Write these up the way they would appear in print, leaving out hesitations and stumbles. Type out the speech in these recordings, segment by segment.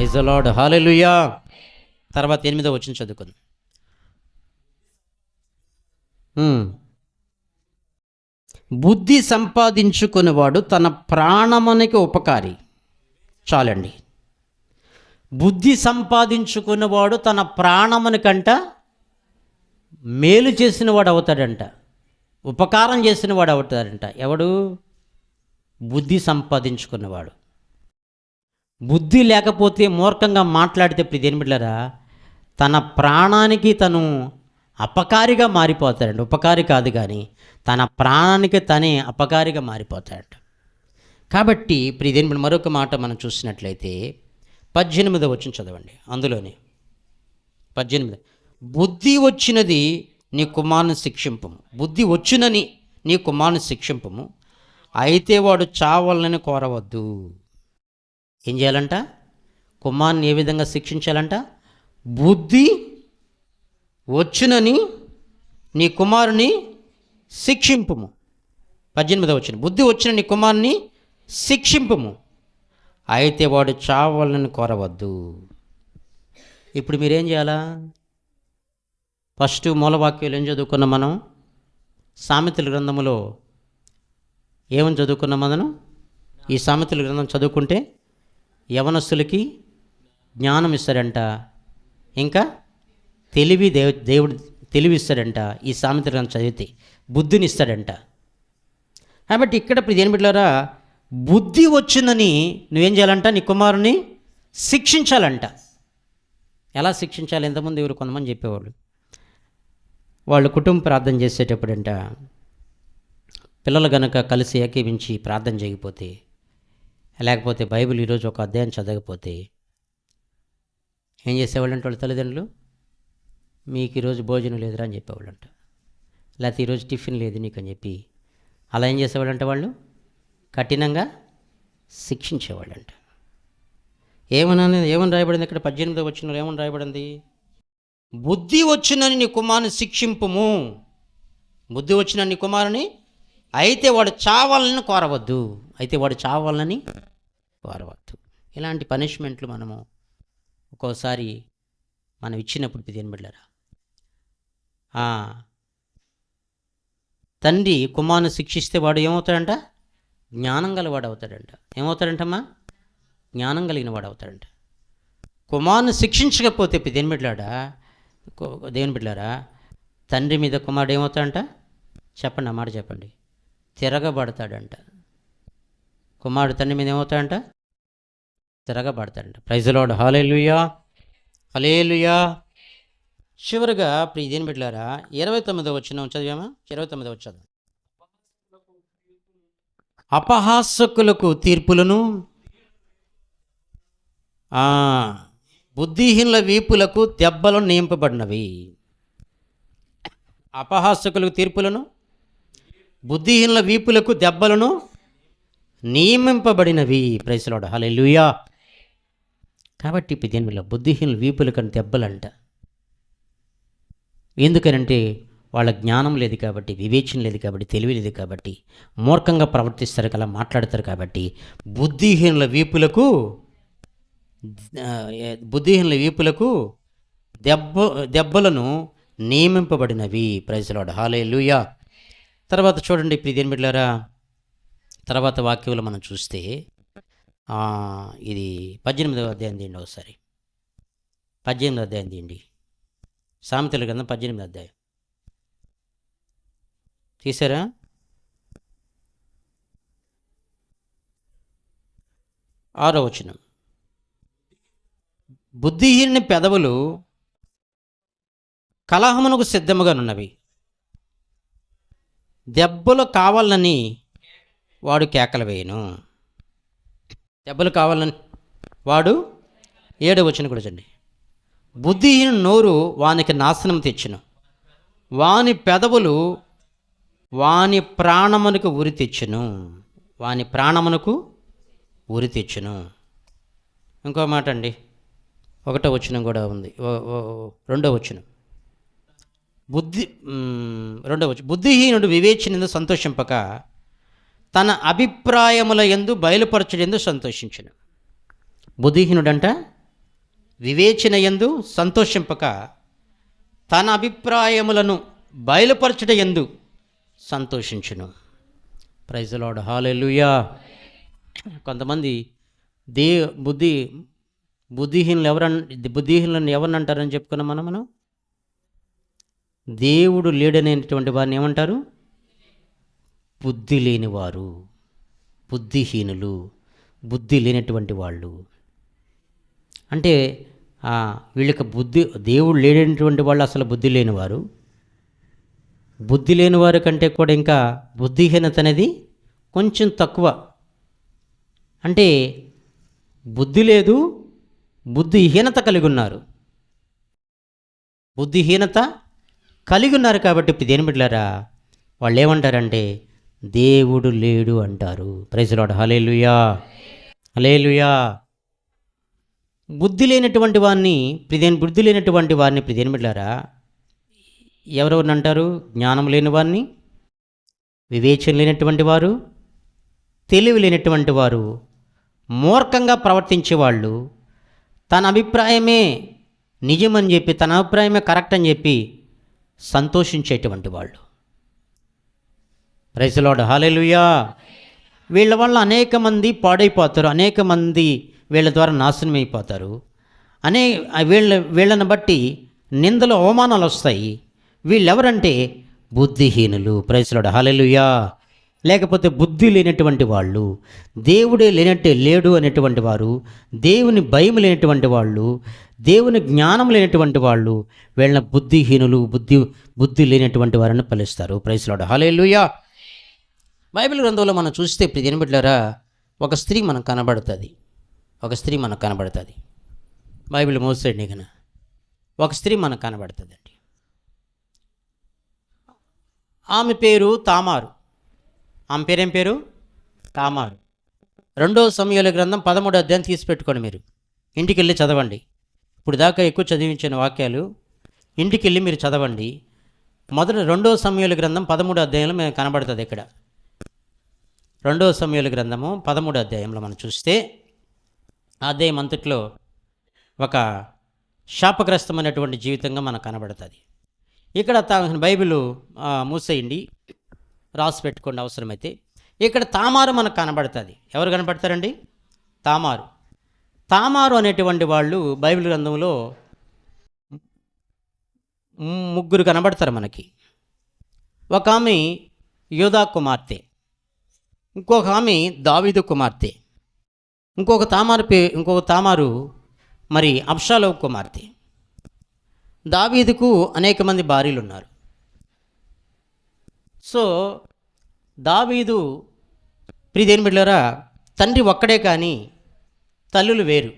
Praise the lord, హల్లెలూయా. తర్వాత 8వ వచనం చదువుకుందాం. బుద్ధి సంపాదించుకునేవాడు తన ప్రాణమునికి ఉపకారి. చాలండి. బుద్ధి సంపాదించుకున్నవాడు తన ప్రాణమునికంట మేలు చేసిన వాడు అవుతాడంట, ఉపకారం చేసిన వాడు అవుతాడంట. ఎవడు? బుద్ధి సంపాదించుకున్నవాడు. బుద్ధి లేకపోతే మూర్ఖంగా మాట్లాడితే దేని బిడ్డలారా, తన ప్రాణానికి తను అపకారిగా మారిపోతాడంట. ఉపకారి కాదు కానీ తన ప్రాణానికి తనే అపకారిగా మారిపోతాడంట. కాబట్టి దేని బిడ్డ మరొక మాట మనం చూసినట్లయితే 18వ వచనం చదవండి. అందులోనే 18, బుద్ధి వచ్చినది నీ కుమారుని శిక్షింపము. బుద్ధి వచ్చినని నీ కుమారుని శిక్షింపము, అయితే వాడు చావాలని కోరవద్దు. ఏం చేయాలంట? కుమారుని ఏ విధంగా శిక్షించాలంట? బుద్ధి వచ్చునని నీ కుమారుని శిక్షింపుము. 18వ వచనం, బుద్ధి వచ్చిన నీ కుమారుని శిక్షింపుము, అయితే వాడు చావాలని కోరవద్దు. ఇప్పుడు మీరేం చేయాలా? ఫస్ట్ మూలవాక్యాలు ఏం చదువుకున్నాం మనం? సామెతల గ్రంథములో ఏమని చదువుకున్నాం మనం? ఈ సామెతల గ్రంథం చదువుకుంటే యవనస్తులకి జ్ఞానం ఇస్తాడంట, ఇంకా దేవుడు తెలివి ఇస్తాడంట. ఈ సామెతల గ్రంథం చదివితే బుద్ధిని ఇస్తాడంట. కాబట్టి ఇక్కడ దేని బిడ్డలారా, బుద్ధి వచ్చిందని నువ్వేం చేయాలంట? నీ కుమారుని శిక్షించాలంట. ఎలా శిక్షించాలి? ఎంతమంది ఎవరు కొంతమంది చెప్పేవాళ్ళు, వాళ్ళు కుటుంబ ప్రార్థన చేసేటప్పుడంట పిల్లలు గనక కలిసి ఏకీవించి ప్రార్థన చేయకపోతే, లేకపోతే బైబిల్ ఈరోజు ఒక అధ్యాయం చదవకపోతే ఏం చేసేవాళ్ళంటే వాళ్ళ తల్లిదండ్రులు, మీకు ఈరోజు భోజనం లేదురా అని చెప్పేవాళ్ళంట. లేకపోతే ఈరోజు టిఫిన్ లేదు నీకు అని చెప్పి అలా ఏం చేసేవాళ్ళంట? వాళ్ళు కఠినంగా శిక్షించేవాళ్ళంట. ఏమని రాయబడింది ఇక్కడ? 18వ వచనంలో ఏమని రాయబడింది? బుద్ధి వచ్చినని నీ కుమారుని శిక్షింపుము. బుద్ధి వచ్చిన నీ కుమారుని, అయితే వాడు చావాలని కోరవద్దు. అయితే వాడు చావాలని కోరవద్దు. ఇలాంటి పనిష్మెంట్లు మనము ఒక్కోసారి మనం ఇచ్చినప్పుడు దేని బిడ్డలారా, తండ్రి కుమారుని శిక్షిస్తే వాడు ఏమవుతాడంట? జ్ఞానం గలవాడు అవుతాడంట. ఏమవుతాడంటమ్మా? జ్ఞానం కలిగిన వాడు అవుతాడంట. కుమారుని శిక్షించకపోతే దేని బిడ్డలారా, తండ్రి మీద కుమారుడు ఏమవుతాడంట? చెప్పండి, ఆ మాట చెప్పండి. తిరగబడతాడంట. కుమారుడు తండ్రి మీద ఏమవుతాడంట? తిరగబడతాడంట. ప్రైజ్ ది లార్డ్, హల్లెలూయా, హల్లెలూయా. చివరిగా దేని బిడ్డలారా 29వ వచనం చదివామా? 29వ వచనం, అపహాసకులకు తీర్పులను, బుద్ధిహీనుల వీపులకు దెబ్బలు నియమింపబడినవి. అపహాసకులకు తీర్పులను, బుద్ధిహీనుల వీపులకు దెబ్బలను నియమింపబడినవి. ప్రైజ్ ది లార్డ్, హల్లెలూయా. కాబట్టి దీనివల్ల బుద్ధిహీనుల వీపులకని దెబ్బలంట. ఎందుకనంటే వాళ్ళ జ్ఞానం లేదు కాబట్టి, వివేచన లేదు కాబట్టి, తెలివి లేదు కాబట్టి, మూర్ఖంగా ప్రవర్తిస్తారు, అలా మాట్లాడతారు కాబట్టి బుద్ధిహీనుల వీపులకు దెబ్బలను నియమింపబడినవి. ప్రైజ్ ది లార్డ్, హల్లెలూయా. తర్వాత చూడండి దేని బిడ్డలారా, తర్వాత వాక్యంలో మనం చూస్తే ఇది 18వ అధ్యాయం తీయండి ఒకసారి. 18వ అధ్యాయం తీయండి. సామెతల గ్రంథం 18వ అధ్యాయం తీసారా? 6వ వచనం, బుద్ధిహీనుని పెదవులు కలహమునకు సిద్ధముగానున్నవి, దెబ్బలు కావాలని వాడు కేకలు వేయను. దెబ్బలు కావాలని వాడు 7వ వచనం కూడా చూడండి, బుద్ధిహీను నోరు వానికి నాశనం తెచ్చును, వాని పెదవులు వాని ప్రాణమునకు ఉరి తెచ్చును. వాని ప్రాణమునకు ఉరి తెచ్చును. ఇంకో మాట అండి, 1వ వచనం కూడా ఉంది, 2వ వచనం, 2వ వచనం, బుద్ధిహీనుడు వివేచనందు సంతోషింపక తన అభిప్రాయముల యందు బయలుపరచుడందు సంతోషించును. బుద్ధిహీనుడంట వివేచన యందు సంతోషింపక తన అభిప్రాయములను బయలుపరచుట యందు సంతోషించును. Praise the lord. హల్లెలూయా. కొంతమంది బుద్ధిహీనులను ఎవరిని అంటారని చెప్పుకున్నాం మనం. దేవుడు లేడనేటువంటి వారిని ఏమంటారు? బుద్ధి లేనివారు, బుద్ధిహీనులు, బుద్ధి లేనటువంటి వాళ్ళు. అంటే వీళ్ళకి దేవుడు లేనటువంటి వాళ్ళు అసలు బుద్ధి లేనివారు. బుద్ధి లేనివారి కంటే కూడా ఇంకా బుద్ధిహీనత అనేది కొంచెం తక్కువ. అంటే బుద్ధి లేదు, బుద్ధిహీనత కలిగి ఉన్నారు. బుద్ధిహీనత కలిగి ఉన్నారు కాబట్టి దేని బిడ్డలారా వాళ్ళు ఏమంటారంటే దేవుడు లేడు అంటారు. Praise the lord. Hallelujah, hallelujah. బుద్ధి లేనటువంటి వారిని దేని బిడ్డలారా ఎవరెవరిని అంటారు? జ్ఞానం లేని వారిని, వివేచన లేనటువంటి వారు, తెలివి లేనటువంటి వారు, మూర్ఖంగా ప్రవర్తించేవాళ్ళు, తన అభిప్రాయమే నిజమని చెప్పి, తన అభిప్రాయమే కరెక్ట్ అని చెప్పి సంతోషించేటువంటి వాళ్ళు. Praise the lord. హల్లెలూయా. వీళ్ళ వల్ల అనేక మంది పాడైపోతారు, అనేక మంది వీళ్ళ ద్వారా నాశనం అయిపోతారు. వీళ్ళని బట్టి నిందలు, అవమానాలు వస్తాయి. వీళ్ళెవరంటే బుద్ధిహీనులు. Praise the lord. హల్లెలూయా. లేకపోతే బుద్ధి లేనటువంటి వాళ్ళు, దేవుడే లేడు అనేటువంటి వారు, దేవుని భయం లేనటువంటి వాళ్ళు, దేవుని జ్ఞానం లేనటువంటి వాళ్ళు, వీళ్ళ బుద్ధిహీనులు, బుద్ధి లేనటువంటి వారిని పిలుస్తారు. Praise the lord. Hallelujah. Bible గ్రంథంలో మనం చూస్తే ప్రియమైన బిడ్డలారా ఒక స్త్రీ మనకు కనబడుతుంది. బైబిల్ మోసేయండి కన ఒక స్త్రీ మనకు కనబడుతుందండి. ఆమె పేరు తామారు. ఆమె పేరేం పేరు? తామారు. 2 సమూయేలు గ్రంథం 13వ అధ్యాయం తీసి పెట్టుకోండి. మీరు ఇంటికి వెళ్ళి చదవండి. ఇప్పుడు దాకా ఎక్కువ చదివించిన వాక్యాలు ఇంటికి వెళ్ళి మీరు చదవండి. 2 సమూయేలు గ్రంథం 13వ అధ్యాయంలో మేము కనబడుతుంది. ఇక్కడ 2 సమూయేలు గ్రంథము 13వ అధ్యాయంలో మనం చూస్తే ఆ అధ్యాయం అంతట్లో ఒక శాపగ్రస్తమైనటువంటి జీవితంగా మనకు కనబడుతుంది. ఇక్కడ బైబిల్ మూసేయండి, రాసి పెట్టుకోండి అవసరమైతే. ఇక్కడ తామారు మనకు కనబడుతుంది. ఎవరు కనబడతారండి? తామారు అనేటువంటి వాళ్ళు బైబిల్ గ్రంథంలో 3 కనబడతారు మనకి. ఒక ఆమె యోధా కుమార్తె, ఇంకొక ఆమె దావీదు కుమార్తె, ఇంకొక తామారు మరి అబ్షాలోము కుమార్తె. దావీదుకు అనేక మంది భార్యలు ఉన్నారు. సో దావీదు ప్రియదేని బిడ్డలారా తండ్రి ఒక్కడే కానీ తల్లులు వేరు.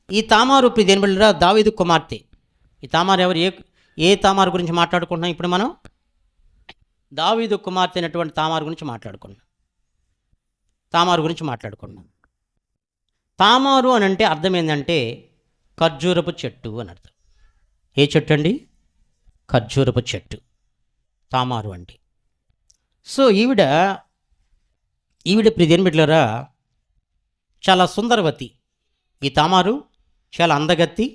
ఈ తామారు ప్రియదేని బిడ్డలారా దావీదు కుమార్తె. ఈ తామారు ఎవరు? ఏ తామారు గురించి మాట్లాడుకుంటున్నాం ఇప్పుడు మనం? దావీదు కుమార్తె అయినటువంటి తామారు గురించి మాట్లాడుకున్నాం. తామారు అని అంటే అర్థం ఏంటంటే ఖర్జూరపు చెట్టు అని అర్థం. ఏ చెట్టు అండి? ఖర్జూరపు చెట్టు తామారు అంటే. సో ఈవిడ ప్రియదేని బిడ్డలారా చాలా సుందరవతి. ఈ తామారు చాలా అందగత్తి,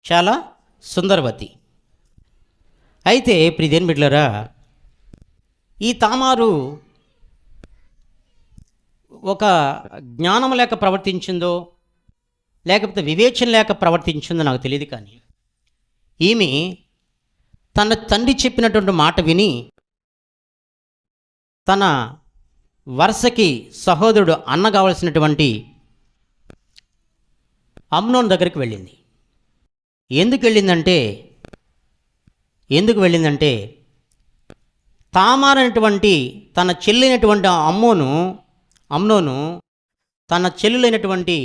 చాలా సుందరవతి. అయితే ప్రియదేని బిడ్డలారా ఈ తామారు ఒక జ్ఞానం లేక ప్రవర్తించిందో లేకపోతే వివేచన లేక ప్రవర్తించిందో నాకు తెలియదు, కానీ ఈమె తన తండ్రి చెప్పినటువంటి మాట విని తన వరుసకి సహోదరుడు అన్న కావలసినటువంటి అమ్నోన్ దగ్గరికి వెళ్ళింది. ఎందుకు వెళ్ళిందంటే తామారు అనేటువంటి తన చెల్లినటువంటి అమ్నోను తన చెల్లులైనటువంటి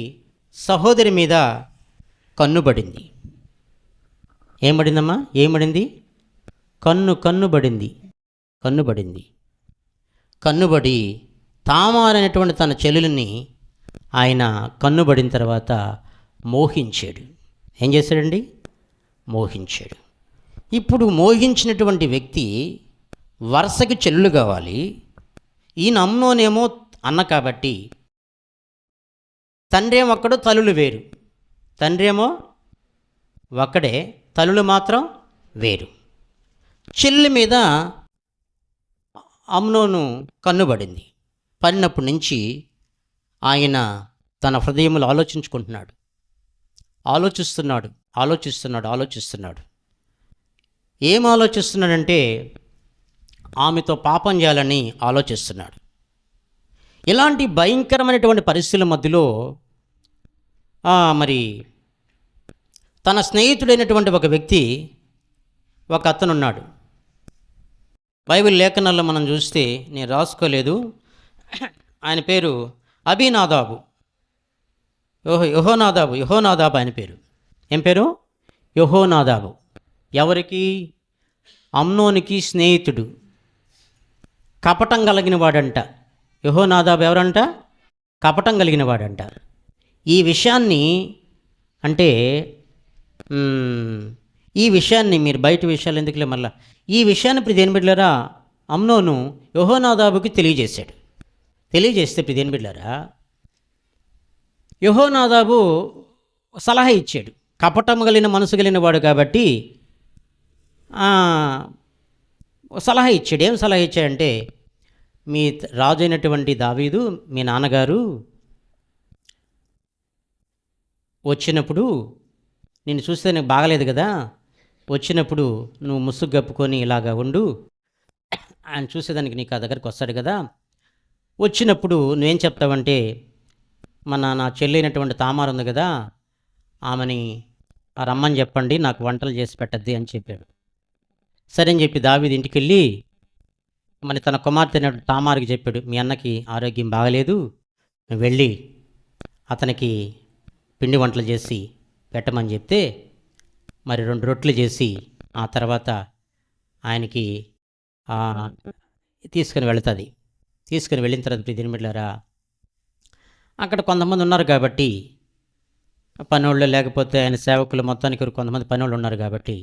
సహోదరి మీద కన్నుబడింది. ఏమడింది? కన్నుబడి తామారు అనేటువంటి తన చెల్లులని ఆయన కన్నుబడిన తర్వాత మోహించాడు. ఏం చేశాడండి? మోహించాడు. ఇప్పుడు మోహించినటువంటి వ్యక్తి వరుసకి చెల్లులు కావాలి. ఈయన అమ్నోనేమో అన్న కాబట్టి తండ్రి ఏమొక్కడో తల్లులు వేరు. తండ్రి ఏమో ఒక్కడే, తల్లులు మాత్రం వేరు. చెల్లి మీద అమ్నోను కన్నుబడింది. పడినప్పటి నుంచి ఆయన తన హృదయంలో ఆలోచిస్తున్నాడు. ఏం ఆలోచిస్తున్నాడంటే ఆమెతో పాపం చేయాలని ఆలోచిస్తున్నాడు. ఇలాంటి భయంకరమైనటువంటి పరిస్థితుల మధ్యలో మరి తన స్నేహితుడైనటువంటి ఒక వ్యక్తి, ఒక అతనున్నాడు. బైబిల్ లేఖనాల్లో మనం చూస్తే, నేను రాసుకోలేదు, ఆయన పేరు అబీనాదాబు. యెహోనాదాబు ఆయన పేరు. ఏం పేరు? యెహోనాదాబు. ఎవరికి? అమ్నోనికి స్నేహితుడు. కపటం కలిగిన వాడంట. యెహోనాదాబు ఎవరంట? కపటం కలిగిన వాడంట. ఈ విషయాన్ని అంటే ఈ విషయాన్ని మీరు బయట విషయాలు ఎందుకులే మళ్ళా, ఈ విషయాన్ని ప్రిదేని బిడ్డలారా అమ్నోను యెహోనాదాబుకి తెలియజేస్తే ప్రిదేని బిడ్డలారా యెహోనాదాబు సలహా ఇచ్చాడు. కపటం కలిగిన మనసు కలిగిన వాడు కాబట్టి సలహా ఇచ్చాడు. ఏం సలహా ఇచ్చాడంటే, మీ రాజు అయినటువంటి దావీదు మీ నాన్నగారు వచ్చినప్పుడు నిన్ను చూస్తే నాకు బాగలేదు కదా, వచ్చినప్పుడు నువ్వు ముసుగు కప్పుకొని ఇలాగా ఉండు, ఆయన చూసేదానికి నీకు ఆ దగ్గరికి వస్తాడు కదా, వచ్చినప్పుడు నువ్వేం చెప్తావంటే, నా చెల్లి అయినటువంటి తామారు ఉంది కదా, ఆమెని రమ్మని చెప్పండి, నాకు వంటలు చేసి పెట్టద్ది అని చెప్పాడు. సరే అని చెప్పి దావీదు ఇంటికి వెళ్ళి మరి తన కుమార్తె అయినటువంటి తామారుకి చెప్పాడు, మీ అన్నకి ఆరోగ్యం బాగలేదు, నువ్వు వెళ్ళి అతనికి పిండి వంటలు చేసి పెట్టమని చెప్తే, మరి 2 రొట్టెలు చేసి ఆ తర్వాత ఆయనకి తీసుకుని వెళుతుంది. తీసుకుని వెళ్ళిన తర్వాత ప్రియమైన బిడ్డలారా అక్కడ కొంతమంది ఉన్నారు కాబట్టి, పనోళ్ళు లేకపోతే ఆయన సేవకులు మొత్తానికి కొంతమంది పనోళ్ళు ఉన్నారు కాబట్టి,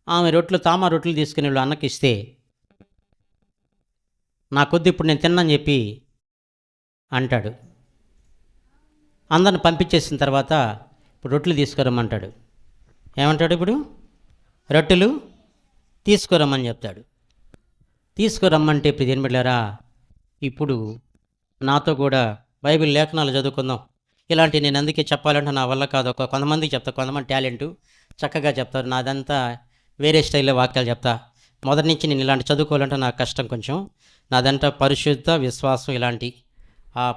ఆమె తామారు రొట్టెలు తీసుకుని వీళ్ళు అన్నకి ఇస్తే, నా కొద్ది ఇప్పుడు నేను తిన్నాను చెప్పి అంటాడు. అందరిని పంపించేసిన తర్వాత ఇప్పుడు రొట్టెలు తీసుకురమ్మంటాడు. ఏమంటాడు? ఇప్పుడు రొట్టెలు తీసుకురమ్మని చెప్తాడు. తీసుకురమ్మంటే ప్రియమైన బిడ్డలారా ఇప్పుడు నాతో కూడా బైబిల్ లేఖనాలు చదువుకుందాం. ఇలాంటి నేను అందుకే చెప్పాలంటే నా వల్ల కాదు. కొంతమందికి చెప్తా, కొంతమంది టాలెంటు చక్కగా చెప్తారు, నాదంతా వేరే స్టైల్లో వాక్యాలు చెప్తా. మొదటి నుంచి నేను ఇలాంటి చదువుకోవాలంటే నాకు కష్టం కొంచెం. నాదంతా పరిశుద్ధ విశ్వాసం, ఇలాంటి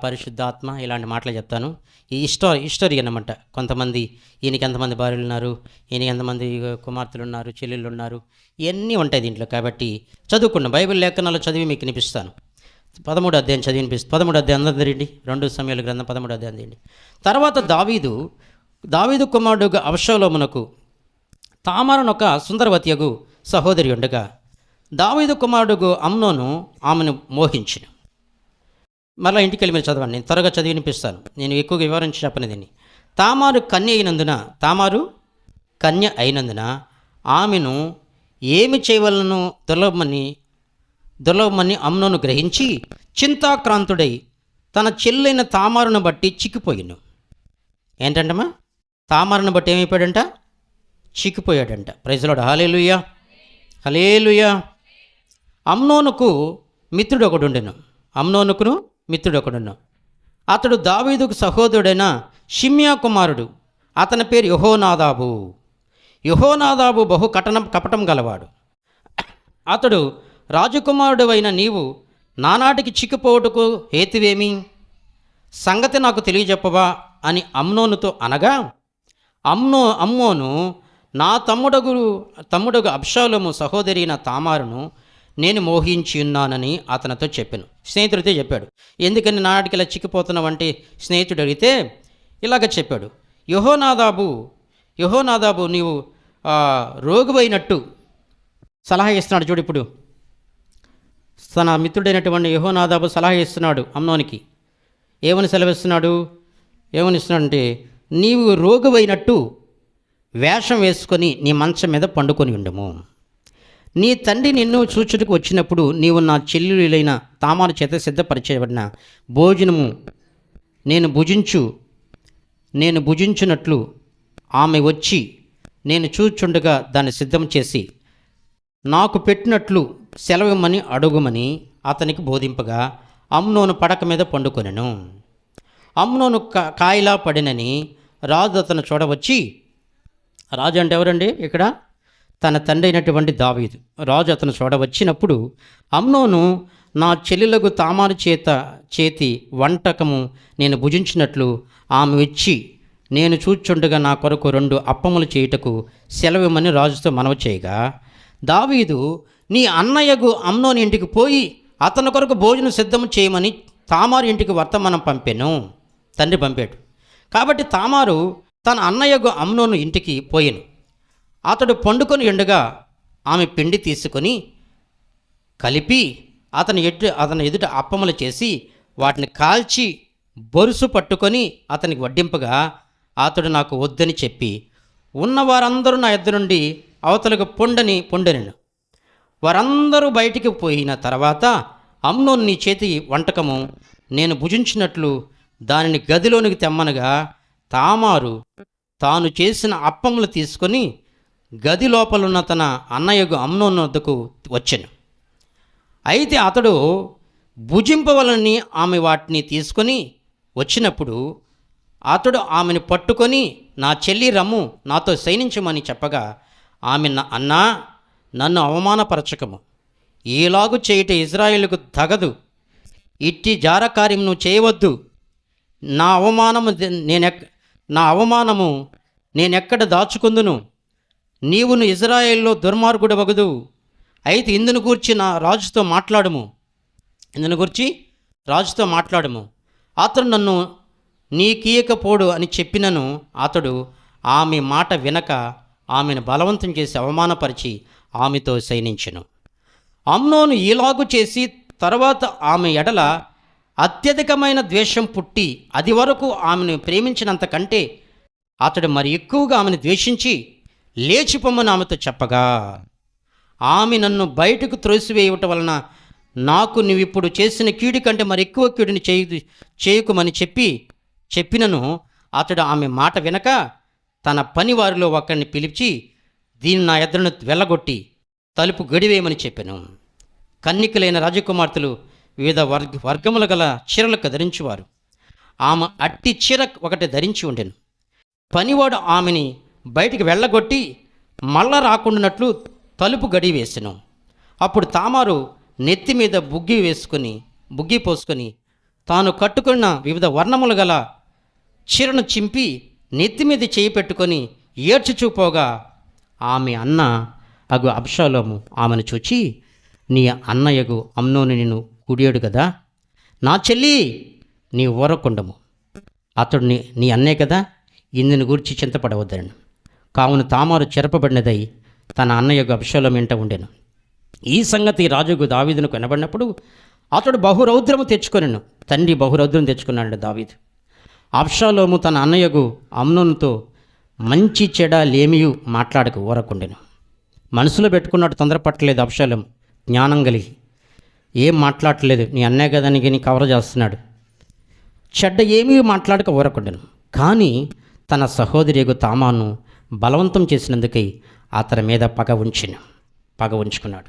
పరిశుద్ధాత్మ, ఇలాంటి మాటలు చెప్తాను. ఈ హిస్టరీ అన్నమాట. కొంతమంది ఈయనకి ఎంతమంది భార్యలు ఉన్నారు, ఈయనకి ఎంతమంది కుమార్తెలు ఉన్నారు, చెల్లెళ్ళు ఉన్నారు, ఇవన్నీ ఉంటాయి దీంట్లో. కాబట్టి చదువుకున్న బైబిల్ లేఖనాలు చదివి మీకు వినిపిస్తాను. 13వ అధ్యాయం చదివి వినిపిస్తాను. 13వ అధ్యాయం అందరూ రండి. 2 సమూయేలు గ్రంథం 13వ అధ్యాయం తీయండి. తర్వాత దావీదు కుమారుడు అబ్షాలోమునకు తామారునొక సుందరవతియగు సహోదరి ఉండగా, దావీదు కుమారుడు అమ్నోను ఆమెను మోహించును. మరలా ఇంటికి వెళ్ళి మీరు చదవండి, నేను త్వరగా చదివి వినిపిస్తాను. నేను ఎక్కువగా వివరించి చెప్పను దీన్ని. తామారు కన్య అయినందున ఆమెను ఏమి చేయవలనో దుర్లభమని అమ్నోను గ్రహించి చింతాక్రాంతుడై తన చెల్లైన తామారును బట్టి చిక్కిపోయిను. ఏంటంటమ్మా? తామారును బట్టి ఏమైపోయాడంట? చిక్కిపోయాడంట. Praise Lord. హల్లెలూయా, హల్లెలూయా. అమ్నోనుకు మిత్రుడు ఒకడుండెను. అతడు దావీదుకు సహోదరుడైన షిమ్యా కుమారుడు. అతని పేరు యెహోనాదాబు బహు కపటం గలవాడు. అతడు రాజకుమారుడు అయిన నీవు నానాటికి చిక్కిపోవుటకు హేతువేమి? సంగతి నాకు తెలియజెప్పవా అని అమ్నోనుతో అనగా, అమ్మోను నా తమ్ముడగు అబ్షాలోము సహోదరి అయిన తామారును నేను మోహించి ఉన్నానని అతనితో చెప్పాను. స్నేహితుడితో చెప్పాడు. ఎందుకని నాటికి ఇలా చిక్కిపోతున్నావంటే స్నేహితుడు అడిగితే ఇలాగ చెప్పాడు, యెహోనాదాబు నీవు రోగువైనట్టు సలహా ఇస్తున్నాడు. చూడు, ఇప్పుడు తన మిత్రుడైనటువంటి యెహోనాదాబు సలహా ఇస్తున్నాడు అమ్నోనికి. ఏమని ఇస్తున్నాడంటే, నీవు రోగువైనట్టు వేషం వేసుకొని నీ మంచం మీద పండుకొని ఉండము. నీ తండ్రి నిన్ను చూచుటకు వచ్చినప్పుడు నీవు నా చెల్లెలైన తామారు చేత సిద్ధపరచబడిన భోజనము నేను భుజించు నేను భుజించినట్లు ఆమె వచ్చి నేను చూచుండగా దాన్ని సిద్ధం చేసి నాకు పెట్టినట్లు సెలవిమ్మని అడుగుమని అతనికి బోధింపగా అమ్నోను పడక మీద పండుకొనెను. అమ్నోను కాయిలా పడినని రాజు అతను చూడవచ్చి, రాజు అంటే ఎవరండి ఇక్కడ? తన తండ్రి అయినటువంటి దావీదు. రాజు అతను చూడవచ్చినప్పుడు అమ్నోను నా చెల్లెలకు తామారు చేతి వంటకము నేను భుజించినట్లు ఆమె వచ్చి నేను చూచుండగా నా కొరకు 2 అప్పములు చేయుటకు సెలవిమ్మని రాజుతో మనవి చేయగా, దావీదు నీ అన్నయ్యకు అమ్నోని ఇంటికి పోయి అతని కొరకు భోజనం సిద్ధం చేయమని తామారు ఇంటికి వర్తమానం పంపాను. తండ్రి పంపాడు కాబట్టి తామారు తన అన్నయ్యకు అమ్నోను ఇంటికి పోయాను. అతడు పండుకొని ఉండగా ఆమె పిండి తీసుకొని కలిపి అతని ఎదుట అప్పములు చేసి వాటిని కాల్చి బొరుసు పట్టుకొని అతనికి వడ్డింపగా అతడు నాకు వద్దని చెప్పి ఉన్నవారందరూ నా ఎద్దు నుండి అవతలకు పొండెను. వారందరూ బయటికి పోయిన తర్వాత అమ్నోను నీ చేతి వంటకము నేను భుజించినట్లు దానిని గదిలోనికి తెమ్మనగా తామారు తాను చేసిన అప్పములు తీసుకొని గది లోపలున్న తన అన్నయ్యకు అమ్నోను వద్దకు వచ్చెను. అయితే అతడు భుజింపవలని ఆమె వాటిని తీసుకొని వచ్చినప్పుడు అతడు ఆమెను పట్టుకొని నా చెల్లి రమ్ము నాతో శయనించమని చెప్పగా ఆమె అన్నా నన్ను అవమానపరచకము, ఈలాగు చేయుట ఇజ్రాయేలుకు తగదు, ఇట్టి జారకార్యం నువ్వు చేయవద్దు. నా అవమానము నేనెక్కడ దాచుకుందును? నీవును ఇజ్రాయేల్లో దుర్మార్గుడు వగదు. అయితే ఇందును గూర్చి రాజుతో మాట్లాడము. అతడు నన్ను నీకీయకపోడు అని చెప్పినను అతడు ఆమె మాట వినక ఆమెను బలవంతం చేసి అవమానపరిచి ఆమెతో శయనించెను. అమ్నోను ఈలాగు చేసి తర్వాత ఆమె ఎడల అత్యధికమైన ద్వేషం పుట్టి అది వరకు ఆమెను ప్రేమించినంత కంటే అతడు మరి ఎక్కువగా ఆమెను ద్వేషించి లేచిపోమ్మని ఆమెతో చెప్పగా ఆమె నన్ను బయటకు త్రోసివేయటం వలన నాకు నువ్విప్పుడు చేసిన కీడు కంటే మరి ఎక్కువ కీడుని చేయకుమని చెప్పినను అతడు ఆమె మాట వినక తన పనివారిలో ఒకరిని పిలిచి దీన్ని నా ఎదురును వెళ్ళగొట్టి తలుపు గడివేయమని చెప్పాను. కన్నికలైన రాజకుమార్తెలు వివిధ వర్గములు గల చీరలకు ధరించువారు. ఆమె అట్టి చీర ఒకటి ధరించి ఉండెను. పనివాడు ఆమెని బయటికి వెళ్ళగొట్టి మళ్ళా రాకుండానట్లు తలుపు గడివేసెను. అప్పుడు తామారు నెత్తి మీద బుగ్గి పోసుకొని తాను కట్టుకున్న వివిధ వర్ణములు గల చీరను చింపి నెత్తి మీద చేయి పెట్టుకొని ఏడ్చుచూపోగా ఆమె అన్న అగు అబ్షాలోము ఆమెను చూచి, నీ అన్నయ్యగు అమ్నోను నిన్ను కుడియాడు కదా, నా చెల్లి నీ ఊరకుండము, అతడు నీ అన్నే కదా, ఇందుని గురించి చింతపడవద్దను. కావున తామారు చెరపబడినదై తన అన్నయ్యకు అబ్షాలోము వెంట ఉండెను. ఈ సంగతి రాజుకు దావీదును కనబడినప్పుడు అతడు బహురౌద్రము తెచ్చుకొనెను. తండ్రి బహురౌద్రం తెచ్చుకున్నాడు దావీదు. అబ్షాలోము తన అన్నయ్యకు అమ్నోనుతో మంచి చెడ లేమియు మాట్లాడక ఊరకుండెను. మనసులో పెట్టుకున్నట్టు తొందరపట్టలేదు అబ్షాలోం. జ్ఞానం కలిగి ఏం మాట్లాడలేదు. నీ అన్నయ్య కదానికి నీ కవర్ చేస్తున్నాడు. చెడ్డ ఏమీ మాట్లాడక ఊరకుండెను. కానీ తన సహోదరియగు తామాను బలవంతం చేసినందుకై అతని మీద పగ ఉంచుకున్నాడు.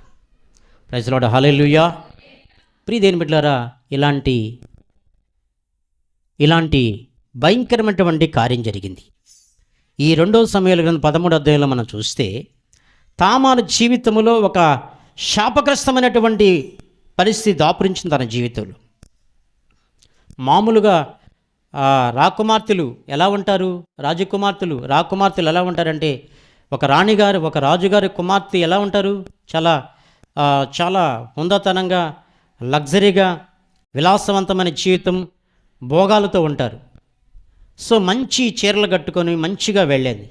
ప్రైజ్ లార్డ్, హల్లెలూయా. ప్రియదేని బిడ్డలారా, ఇలాంటి భయంకరమైనటువంటి కార్యం జరిగింది. ఈ 2వ సమూయేలు గ్రంథం 13వ అధ్యాయంలో మనం చూస్తే తామారు జీవితంలో ఒక శాపగ్రస్తమైనటువంటి పరిస్థితి దాపురించింది తన జీవితంలో. మామూలుగా రాకుమార్తెలు ఎలా ఉంటారు, రాకుమార్తెలు ఎలా ఉంటారంటే, ఒక రాజుగారి కుమార్తె ఎలా ఉంటారు, చాలా హుందాతనంగా, లగ్జరీగా, విలాసవంతమైన జీవితం, భోగాలతో ఉంటారు. సో మంచి చీరలు కట్టుకొని మంచిగా వెళ్ళేది.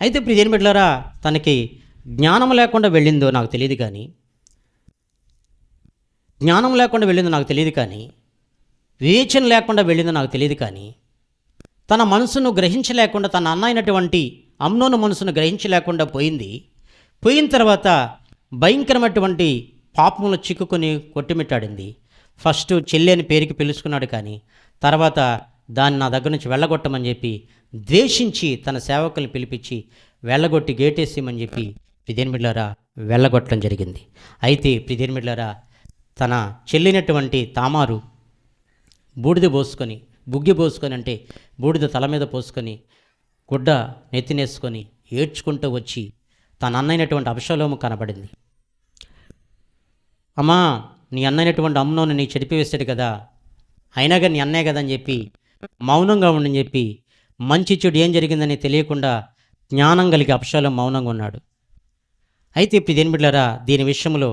అయితే ఇప్పుడు ఇదేం బిడ్డలారా, తనకి జ్ఞానం లేకుండా వెళ్ళిందో నాకు తెలియదు కానీ వివేచన లేకుండా వెళ్ళిందో నాకు తెలియదు కానీ తన మనసును గ్రహించలేకుండా, తన అన్న అయినటువంటి అమ్నోను మనసును గ్రహించలేకుండా పోయిన తర్వాత భయంకరమైనటువంటి పాపములు చిక్కుకొని కొట్టుమిట్టాడింది. ఫస్ట్ చెల్లి అని పేరుకి పిలుచుకున్నాడు, కానీ తర్వాత దాన్ని నా దగ్గర నుంచి వెళ్ళగొట్టమని చెప్పి ద్వేషించి తన సేవకుల్ని పిలిపించి వెళ్ళగొట్టి గేటేసేయమని చెప్పి ప్రియమిళ్ళారా వెళ్ళగొట్టడం జరిగింది. అయితే ప్రియమిళ్ళారా తన చెల్లినటువంటి తామారు బూడిద పోసుకొని, బుగ్గి పోసుకొని అంటే బూడిద తల మీద పోసుకొని గుడ్డ నెత్తినేసుకొని ఏడ్చుకుంటూ వచ్చి తన అన్నైనటువంటి అబ్షాలోము కనబడింది. అమ్మా, నీ అన్నైనటువంటి అమ్నోను నీకు చెడిపివేశాడు కదా, అయినా కానీ నీ అన్నే కదా అని చెప్పి మౌనంగా ఉండని చెప్పి మంచి చెడు ఏం జరిగిందని తెలియకుండా జ్ఞానం కలిగి అబ్షాలోము మౌనంగా ఉన్నాడు. అయితే ఇప్పుడు బిడ్డలారా దీని విషయంలో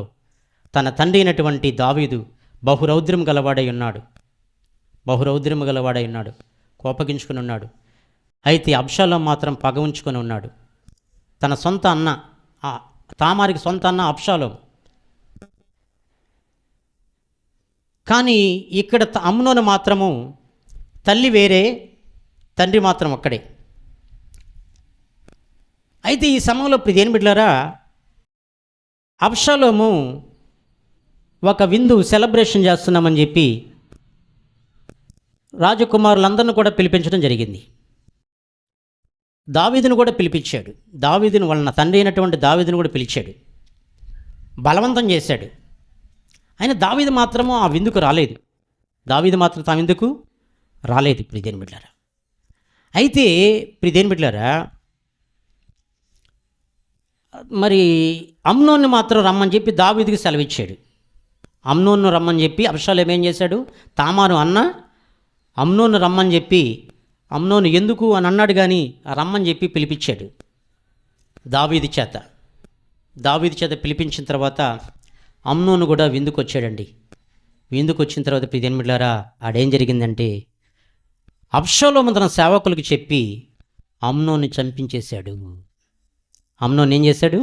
తన తండ్రి అయినటువంటి దావీదు బహురౌద్రం గలవాడై ఉన్నాడు, కోపగించుకుని ఉన్నాడు. అయితే అబ్షాలోము మాత్రం పగ ఉంచుకొని ఉన్నాడు. తన సొంత అన్న, తామారికి సొంత అన్న అబ్షాలోము. కానీ ఇక్కడ అమ్నోను మాత్రము తల్లి వేరే, తండ్రి మాత్రం ఒక్కడే. అయితే ఈ సమయంలో ప్రియని బిడ్డలారా అబ్షాలోము ఒక విందు సెలబ్రేషన్ చేస్తున్నామని చెప్పి రాజకుమారులందరిని కూడా పిలిపించడం జరిగింది. దావీదును కూడా పిలిపించాడు. దావీదును వాళ్ళ తండ్రి అయినటువంటి దావీదును కూడా పిలిచాడు, బలవంతం చేశాడు. అయినా దావీదు మాత్రము ఆ విందుకు రాలేదు. తా విందుకు రాలేదు ప్రియని బిడ్డలారా. అయితే ప్రియని బిడ్డలారా మరి అమ్నోన్ని మాత్రం రమ్మని చెప్పి దావీదుకి సెలవిచ్చాడు. అమ్నోన్ను రమ్మని చెప్పి అబ్షాలోము ఏం చేశాడు, తామారు అన్న అమ్నోన్ను రమ్మని చెప్పి, అమ్నోను ఎందుకు అని అన్నాడు కానీ రమ్మని చెప్పి పిలిపించాడు దావీదు చేత పిలిపించిన తర్వాత అమ్నోను కూడా విందుకు వచ్చాడండి. విందుకు వచ్చిన తర్వాత ప్రియని బిడ్డలారా ఆడేం జరిగిందంటే అబ్షాలోము తన సేవకులకు చెప్పి అమ్నోన్ని చంపించేశాడు. అమ్నోను ఏం చేశాడు,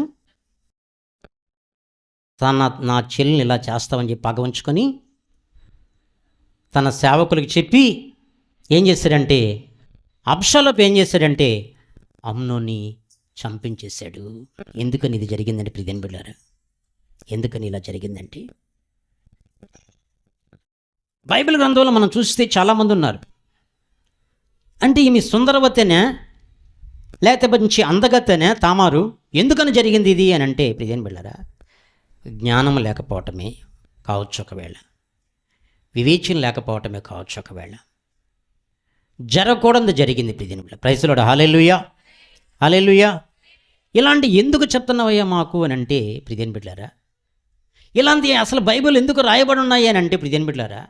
నా చెల్లిని ఇలా చేస్తామని చెప్పి పగ ఉంచుకొని తన సేవకులకు చెప్పి ఏం చేశాడంటే అబ్షాలోము ఏం చేశాడంటే అమ్నోని చంపించేశాడు. ఎందుకని ఇది జరిగిందంటే ప్రియని బిడ్డలారా, ఎందుకని ఇలా జరిగిందంటే బైబిల్ గ్రంథంలో మనం చూస్తే చాలామంది ఉన్నారు. అంటే ఈమె సుందరవతేనే లేకపోతే మంచి అందగతేనే తామారు, ఎందుకని జరిగింది ఇది అని అంటే ప్రియని బిడ్డలారా జ్ఞానం లేకపోవటమే కావచ్చు, ఒకవేళ వివేచన లేకపోవటమే కావచ్చు, ఒకవేళ జరగకూడదు జరిగింది ప్రియని బిడ్డ. ప్రైజ్ ది లార్డ్, హల్లెలూయా హల్లెలూయా. ఇలాంటి ఎందుకు చెప్తున్నావయ్యా మాకు అని అంటే ప్రియని బిడ్డలారా, ఇలాంటి అసలు బైబిల్ ఎందుకు రాయబడి ఉన్నాయి అని అంటే ప్రియని బిడ్డలారా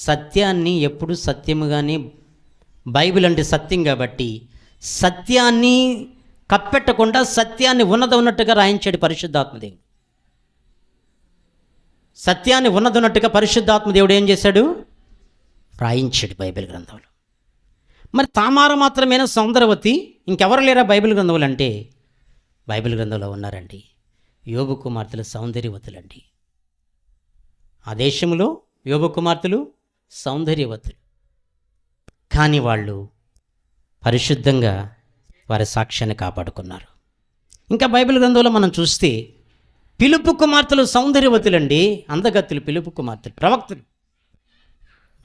సత్యాన్ని ఎప్పుడు సత్యముగానే, బైబిల్ అంటే సత్యం కాబట్టి సత్యాన్ని కప్పెట్టకుండా సత్యాన్ని ఉన్నట్టుగా రాయించాడు పరిశుద్ధాత్మదేవుడు. సత్యాన్ని ఉన్నట్టుగా పరిశుద్ధాత్మదేవుడు ఏం చేశాడు, రాయించాడు బైబిల్ గ్రంథంలో. మరి తామారు మాత్రమేనా సౌందర్యవతి, ఇంకెవరు లేరా బైబిల్ గ్రంథంలో అంటే బైబిల్ గ్రంథంలో ఉన్నారండి. యోబు కుమార్తెలు సౌందర్యవతులండి. ఆ దేశంలో యోబు కుమార్తెలు సౌందర్యవతులు, కానీ వాళ్ళు పరిశుద్ధంగా వారి సాక్ష్యాన్ని కాపాడుకున్నారు. ఇంకా బైబిల్ గ్రంథంలో మనం చూస్తే పిలుపు కుమార్తెలు సౌందర్యవతులండి, అందగత్తులు, పిలుపు కుమార్తెలు, ప్రవక్తలు,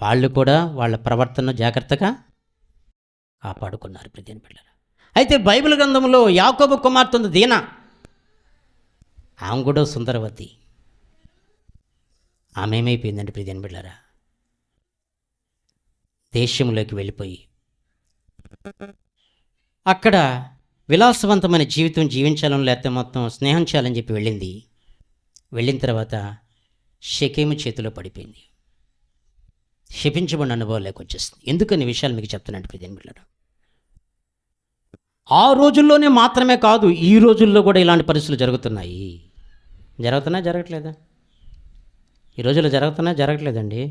వాళ్ళు కూడా వాళ్ళ ప్రవర్తనను జాగ్రత్తగా కాపాడుకున్నారు ప్రియని బిడ్డలారా. అయితే బైబిల్ గ్రంథంలో యాకోబు కుమార్తె ఉంది దీనా, ఆమె కూడా సుందరవతి. ఆమె ఏమైపోయిందండి ప్రియని బిడ్డలారా, దేశంలోకి వెళ్ళిపోయి అక్కడ విలాసవంతమైన జీవితం జీవించాలని లేకపోతే మొత్తం స్నేహం చేయాలని చెప్పి వెళ్ళింది. వెళ్ళిన తర్వాత షెకెము చేతిలో పడిపోయింది. శపించబడిన అనుభవం లేకొచ్చేస్తుంది. ఎందుకని విషయాలు మీకు చెప్తున్నాను ప్రియని బిడ్డలారా, ఆ రోజుల్లోనే మాత్రమే కాదు ఈ రోజుల్లో కూడా ఇలాంటి పరిస్థితులు జరుగుతున్నాయి. జరగట్లేదా? ఈ రోజుల్లో జరగట్లేదండి.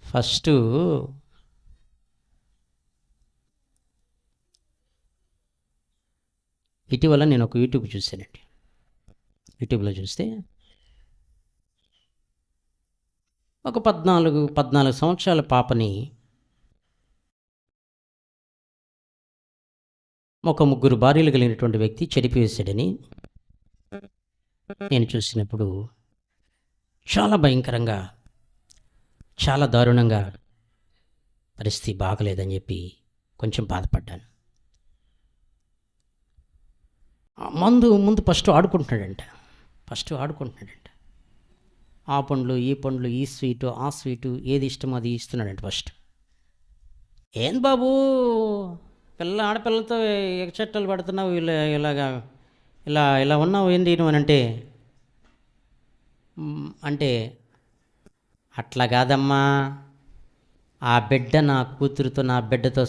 ఫస్ట్ ఇటీవల నేను ఒక యూట్యూబ్ చూశానండి. యూట్యూబ్లో చూస్తే ఒక 14 సంవత్సరాల పాపని ఒక 3 భార్యలు కలిగినటువంటి వ్యక్తి చెడిపివేశాడని నేను చూసినప్పుడు చాలా భయంకరంగా, చాలా దారుణంగా పరిస్థితి బాగలేదని చెప్పి కొంచెం బాధపడ్డాను. ముందు ఫస్ట్ ఆడుకుంటున్నాడంట. ఆ పండ్లు ఈ పండ్లు, ఈ స్వీటు ఆ స్వీటు, ఏది ఇష్టమో అది ఇస్తున్నాడంట ఫస్ట్. ఏం బాబు ఆడపిల్లలతో ఎగచట్టలు పడుతున్నావు, ఇలా ఉన్నావు ఏంటి నువ్వు అని అంటే అట్లా కాదమ్మా, ఆ బిడ్డ నా కూతురుతో, నా బిడ్డతో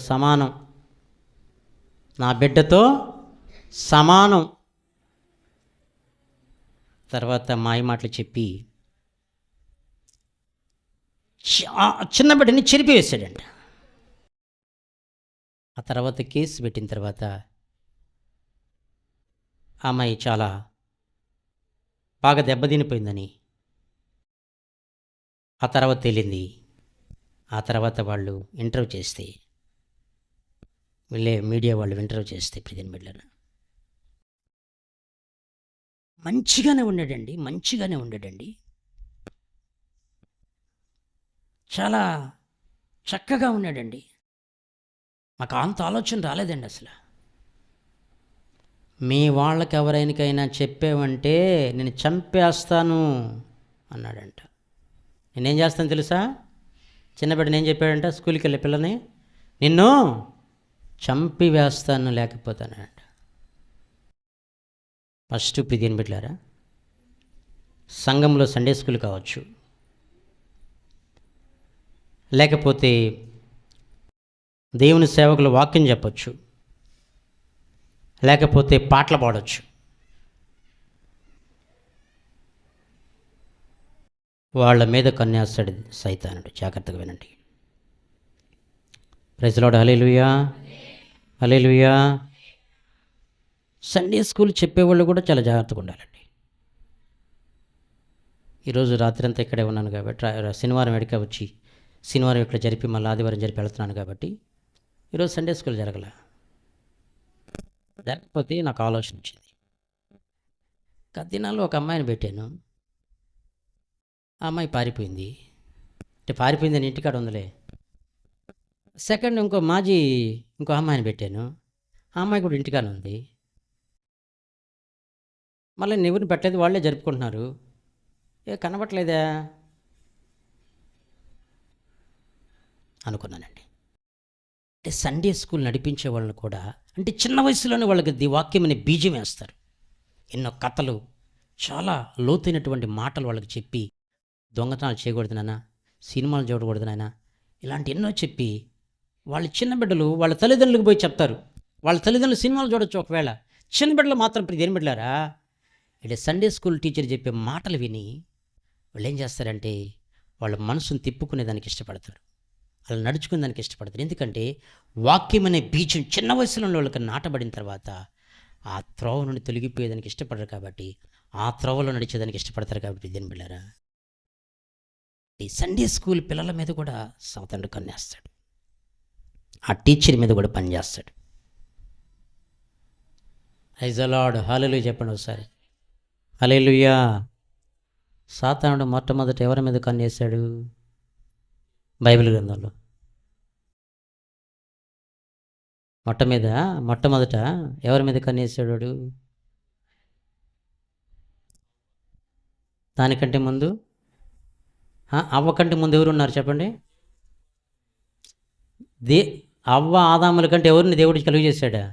సమానం. తర్వాత మాయ మాటలు చెప్పి చిన్న బిడ్డని చెరిపివేశాడంట. ఆ తర్వాత కేసు పెట్టిన తర్వాత ఆ అమ్మాయి చాలా బాగా దెబ్బతినిపోయిందని ఆ తర్వాత తేలింది. ఆ తర్వాత వాళ్ళు ఇంటర్వ్యూ చేస్తే, మీడియా వాళ్ళు ఇంటర్వ్యూ చేస్తే ప్రియమైన బిడ్డలారా, మంచిగానే ఉన్నాడండి. చాలా చక్కగా ఉన్నాడండి. మాకు అంత ఆలోచన రాలేదండి అసలు. మీ వాళ్ళకి ఎవరైనాకైనా చెప్పావంటే నేను చంపేస్తాను అన్నాడంట. నేనేం చేస్తాను తెలుసా? చిన్నబిడ్డని ఏం చెప్పాడంట స్కూల్కి వెళ్ళే పిల్లని, నిన్ను చంపి వేస్తాను లేకపోతానంట. ఫస్ట్ ప్రియమైన బిడ్డలారా, సంఘంలో సండే స్కూల్ కావచ్చు, లేకపోతే దేవుని సేవకులు వాక్యం చెప్పచ్చు, లేకపోతే పాటలు పాడవచ్చు. వాళ్ళ మీద కన్నేస్తాడు సైతానుడు. జాగ్రత్తగా వినండి. Praise Lord. Hallelujah. Sunday school చెప్పేవాళ్ళు కూడా చాలా జాగ్రత్తగా ఉండాలండి. ఈరోజు రాత్రి అంతా ఇక్కడే ఉన్నాను కాబట్టి, శనివారం ఎడిక వచ్చి శనివారం ఇక్కడ జరిపి మళ్ళీ ఆదివారం జరిపి వెళ్తున్నాను కాబట్టి ఈరోజు సండే స్కూల్ జరగకపోతే నాకు ఆలోచన వచ్చింది. దినాల్లో ఒక అమ్మాయిని పెట్టాను. ఆ అమ్మాయి పారిపోయింది. పారిపోయిందని ఇంటికాడ ఉందిలే. సెకండ్ ఇంకో అమ్మాయిని పెట్టాను. ఆ అమ్మాయి కూడా ఇంటికాడ ఉంది. మళ్ళీ ఎవరిని పెట్టలేదు, వాళ్ళే జరుపుకుంటున్నారు. కనబట్టలేదా అనుకున్నానండి. సండే స్కూల్ నడిపించే వాళ్ళని కూడా చిన్న వయసులోనే వాళ్ళకి వాక్యం అనే బీజం వేస్తారు. ఎన్నో కథలు, చాలా లోతైనటువంటి మాటలు వాళ్ళకి చెప్పి, దొంగతనాలు చేయకూడదు నాన్న, సినిమాలు చూడకూడదు నాన్న, ఇలాంటి ఎన్నో చెప్పి వాళ్ళ చిన్న బిడ్డలు వాళ్ళ తల్లిదండ్రులకు పోయి చెప్తారు. వాళ్ళ తల్లిదండ్రులు సినిమాలు చూడొచ్చు ఒకవేళ, చిన్న బిడ్డలు మాత్రం దేని బిడ్డలారా సండే స్కూల్ టీచర్ చెప్పే మాటలు విని వాళ్ళు ఏం చేస్తారంటే వాళ్ళ మనసును తిప్పుకునేదానికి ఇష్టపడతారు, వాళ్ళు నడుచుకునే దానికి ఇష్టపడతారు. ఎందుకంటే వాక్యం అనే బీజం చిన్న వయసులో వాళ్ళకి నాటబడిన తర్వాత ఆ త్రోవ నుండి తొలగిపోయేదానికి ఇష్టపడరు కాబట్టి, ఆ త్రోవలో నడిచేదానికి ఇష్టపడతారు కాబట్టి దేని బిడ్డలారా, ఈ సండే స్కూల్ పిల్లల మీద కూడా సాతానుడు కన్నేస్తాడు. ఆ టీచర్ మీద కూడా పనిచేస్తాడు. Praise the lord. హల్లెలూయా చెప్పండి ఒకసారి. హల్లెలూయా. సాతానుడు మొట్టమొదట ఎవరి మీద కన్నేశాడు? బైబిల్ గ్రంథంలో మొట్టమొదట ఎవరి మీద కన్నేశాడు? దానికంటే ముందు అవ్వ కంటే ముందు ఎవరున్నారు చెప్పండి? అవ్వ ఆదాముల కంటే ఎవరిని దేవుడికి కలుగు చేశాడా?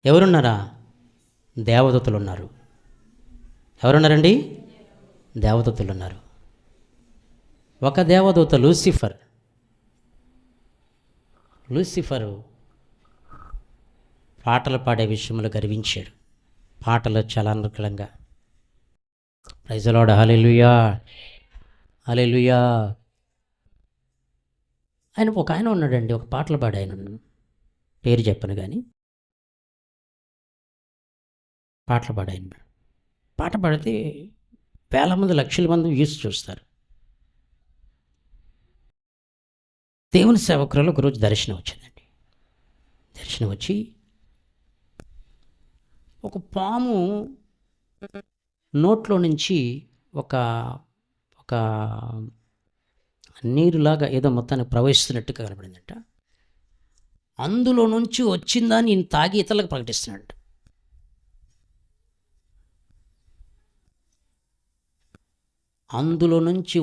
ఎవరున్నారా? దేవదూతలు ఉన్నారు. ఎవరున్నారండి? దేవదూతలు ఉన్నారు. ఒక దేవదూత లూసిఫరు పాటలు పాడే విషయంలో గర్వించాడు. పాటలు చాలా అనుకూలంగా. Praise the lord. హల్లెలూయా. ఒక ఆయన ఉన్నాడండి, ఒక పాటలు పాడే ఆయన, పేరు చెప్పను కానీ పాటలు పాడే ఆయన. పాట పాడితే వేల మంది లక్షల మంది వ్యూస్ చూస్తారు. దేవుని సేవకురాలు ఒకరోజు దర్శనం వచ్చిందండి. దర్శనం వచ్చి ఒక పాము నోట్లో నుంచి ఒక నీరులాగా ఏదో మొత్తానికి ప్రవహిస్తున్నట్టుగా కనపడిందంట. అందులో నుంచి వచ్చిందని ఈయన తాగి ఇతరులకు ప్రకటిస్తున్నాడు. అందులో నుంచి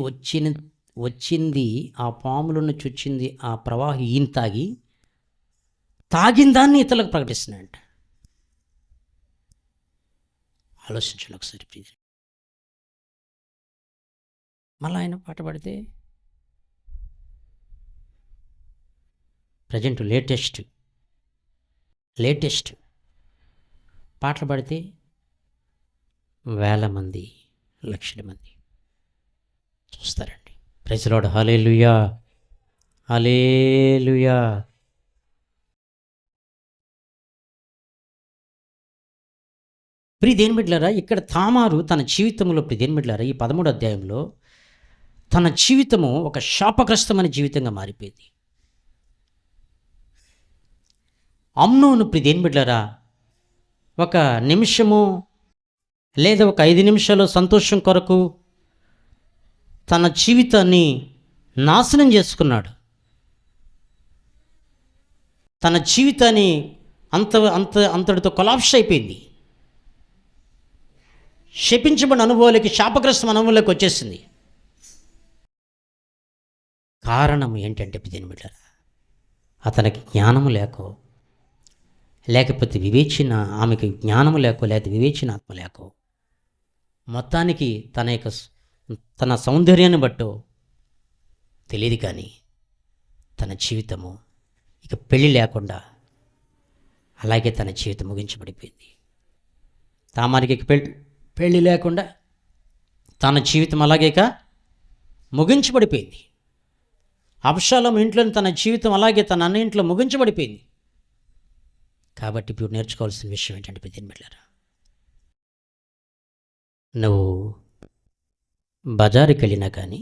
వచ్చింది ఆ పాములో నుంచి వచ్చింది ఆ ప్రవాహం ఈయన తాగిన దాన్ని ఇతరులకు ప్రకటిస్తున్నాడంట. ఆలోచించండి ఒకసారి ప్లీజ్. మళ్ళీ ఆయన పాట పాడితే ప్రజెంట్ లేటెస్ట్ పాటలు పాడితే వేల మంది, లక్షల మంది చూస్తారండి. Praise Lord. హల్లెలూయా, హల్లెలూయా. ప్రియ బిడ్డలారా, ఇక్కడ తామారు తన జీవితంలో ప్రియ బిడ్డలారా ఈ 13వ అధ్యాయంలో తన జీవితము ఒక శాపగ్రస్తమైన జీవితంగా మారిపోయింది. అమ్నోను ప్రియ బిడ్డలారా ఒక నిమిషము లేదా ఒక 5 నిమిషాలు సంతోషం కొరకు తన జీవితాన్ని నాశనం చేసుకున్నాడు. తన జీవితాన్ని అంతటితో కొలాప్స్ అయిపోయింది. శపించబడిన అనుభవాలకి, శాపగ్రస్తం అనుభవాలకు వచ్చేసింది. కారణం ఏంటంటే బిడ్డలారా, అతనికి జ్ఞానము లేకపోతే వివేచన, ఆమెకి జ్ఞానము లేకపోతే వివేచనాత్మ లేకో, మొత్తానికి తన సౌందర్యాన్ని బట్టో తెలియదు కానీ తన జీవితము ఇక పెళ్ళి లేకుండా అలాగే తన జీవితం ముగించబడిపోయింది. తామారికి పెళ్ళి లేకుండా తన జీవితం అలాగే ముగించబడిపోయింది. అబ్షాలోము ఇంట్లో తన జీవితం అలాగే తన అన్న ఇంట్లో ముగించబడిపోయింది. కాబట్టి ఇప్పుడు నేర్చుకోవాల్సిన విషయం ఏంటంటే బిడ్డలారా, నువ్వు బజారుకి వెళ్ళినా కానీ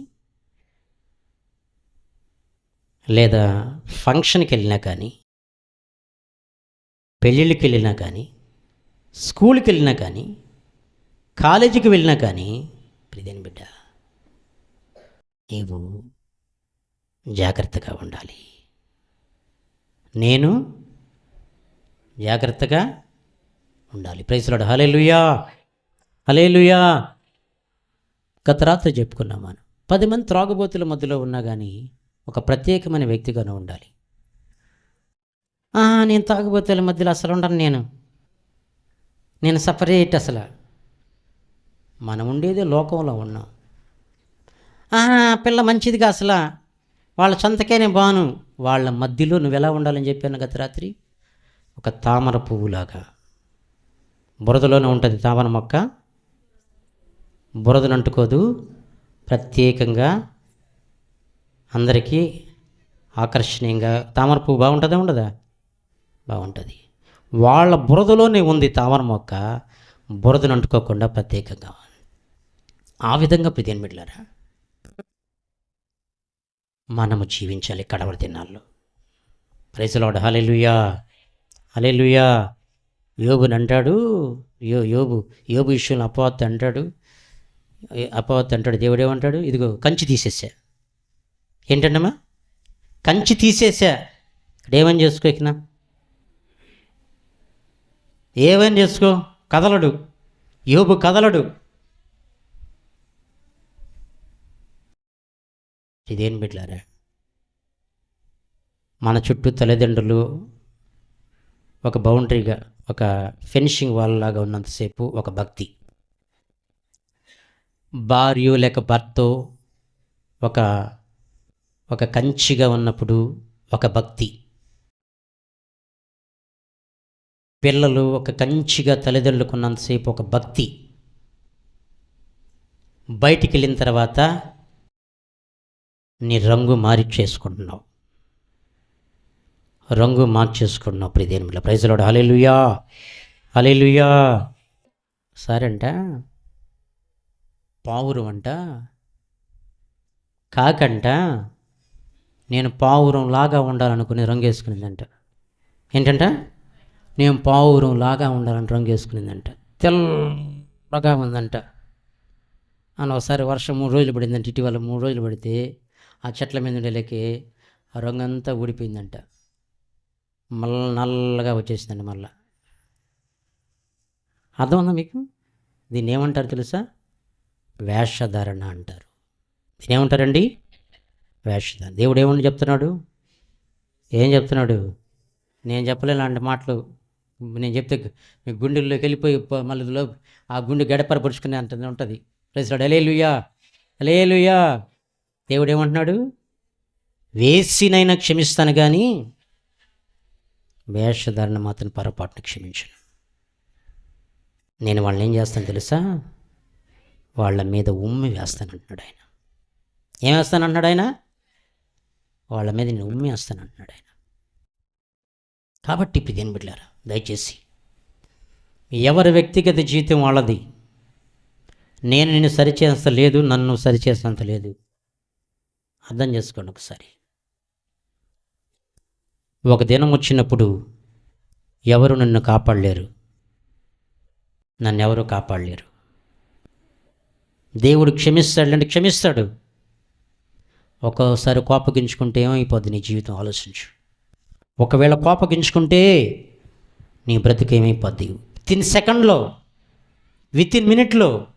లేదా ఫంక్షన్కి వెళ్ళినా కానీ, పెళ్ళిళ్ళకి వెళ్ళినా కానీ, స్కూల్కి వెళ్ళినా కానీ, కాలేజీకి వెళ్ళినా కానీ ప్రియమైన బిడ్డ, నీవు జాగ్రత్తగా ఉండాలి. నేను జాగ్రత్తగా ఉండాలి. Praise Lord. Hallelujah, hallelujah. గత రాత్రి చెప్పుకున్నాం మనం, 10 మంది త్రాగుబోతుల మధ్యలో ఉన్నా కానీ ఒక ప్రత్యేకమైన వ్యక్తిగానే ఉండాలి. నేను తాగుబోతుల మధ్యలో అసలు ఉండను, నేను సపరేట్. అసలు మనం ఉండేదే లోకంలో ఉన్నాం. పిల్ల మంచిదిగా, అసలు వాళ్ళ సొంతకేనే బాను, వాళ్ళ మధ్యలో నువ్వు ఎలా ఉండాలని చెప్పాను గత రాత్రి. ఒక తామర పువ్వులాగా బురదలోనే ఉంటుంది. తామర మొక్క బురదను అంటుకోదు, ప్రత్యేకంగా అందరికీ ఆకర్షణీయంగా. తామర పువ్వు బాగుంటుందా, ఉండదా? బాగుంటుంది. వాళ్ళ బురదలోనే ఉంది తామర మొక్క, బురదను అంటుకోకుండా ప్రత్యేకంగా. ఆ విధంగా ప్రియమైన బిడ్డలారా మనము జీవించాలి కడవరి దినాల్లో. Praise Lord. హల్లెలూయా, హల్లెలూయా. యోబుని అంటాడు, యోబు విషయంలో అపవాది అంటాడు, దేవుడు ఏమంటాడు? ఇదిగో కంచి తీసేసా. ఏంటండమ్మా? కంచి తీసేసా. ఇక్కడ ఏమని చేసుకో, ఇకనా ఏమని చేసుకో, కదలడు యోబు, కదలడు. ఇదేం బిడ్డలారా, మన చుట్టూ తల్లిదండ్రులు ఒక బౌండరీగా, ఒక ఫెన్షింగ్ వాల్ లాగా ఉన్నంతసేపు ఒక భక్తి. భార్య లేక భర్తో ఒక కంచిగా ఉన్నప్పుడు ఒక భక్తి. పిల్లలు ఒక కంచిగా తల్లిదండ్రులకు ఉన్నంతసేపు ఒక భక్తి. బయటికి వెళ్ళిన తర్వాత నీ రంగు మార్చేసుకుంటున్నావు. ప్రియదేవుని. Praise Lord. Hallelujah, hallelujah. సరే అంట, పావురం అంట, కాకంట నేను పావురం లాగా ఉండాలనుకుని రంగు వేసుకునిందంట. ఏంటంట? నేను పావురం లాగా ఉండాలని రంగు వేసుకునిందంట. తెల్లగా ఉందంట. అని ఒకసారి వర్షం 3 రోజులు పడిందంట. ఇటీవల 3 రోజులు పడితే ఆ చెట్ల మీద ఉండేలకి ఆ రంగు అంతా ఊడిపోయిందంట, మళ్ళీ నల్లగా వచ్చేసిందండి. మళ్ళా అర్థం ఉందా మీకు? దీన్ని ఏమంటారు తెలుసా? వేషధారణ అంటారు. దీన్ని ఏమంటారండి? వేషధారణ. దేవుడు ఏమని చెప్తున్నాడు? ఏం చెప్తున్నాడు? నేను చెప్పలేను అలాంటి మాటలు. నేను చెప్తే మీ గుండెల్లోకి వెళ్ళిపోయి మళ్ళీ ఆ గుండె గడపరపరుచుకునే అంత ఉంటుంది. ప్రైజ్లార్డ్. హల్లెలూయా, హల్లెలూయా. దేవుడు ఏమంటున్నాడు? వేసినైనా క్షమిస్తాను కానీ వేషధారణ మాత్రం పొరపాటును క్షమించను. నేను వాళ్ళని ఏం చేస్తాను తెలుసా? వాళ్ళ మీద ఉమ్మి వేస్తానంటున్నాడు ఆయన. ఏం వేస్తానంటున్నాడు ఆయన? వాళ్ళ మీద నేను ఉమ్మి వేస్తానంటున్నాడు ఆయన. కాబట్టి ఇప్పుడు దేని బిడ్డలారా, దయచేసి ఎవరి వ్యక్తిగత జీవితం వాళ్ళది. నేను నిన్ను సరిచేస్త లేదు, నన్ను సరిచేసేంత లేదు. అర్థం చేసుకోండి ఒకసారి. ఒక దినం వచ్చినప్పుడు ఎవరు నన్ను కాపాడలేరు, నన్ను ఎవరు కాపాడలేరు. దేవుడు క్షమిస్తాడు, క్షమిస్తాడు. ఒక్కోసారి కోపగించుకుంటే ఏమైపోద్ది నీ జీవితం ఆలోచించు. ఒకవేళ కోపగించుకుంటే నీ బ్రతుకు ఏమైపోద్ది? వితిన్ సెకండ్లో, వితిన్ మినిట్లో.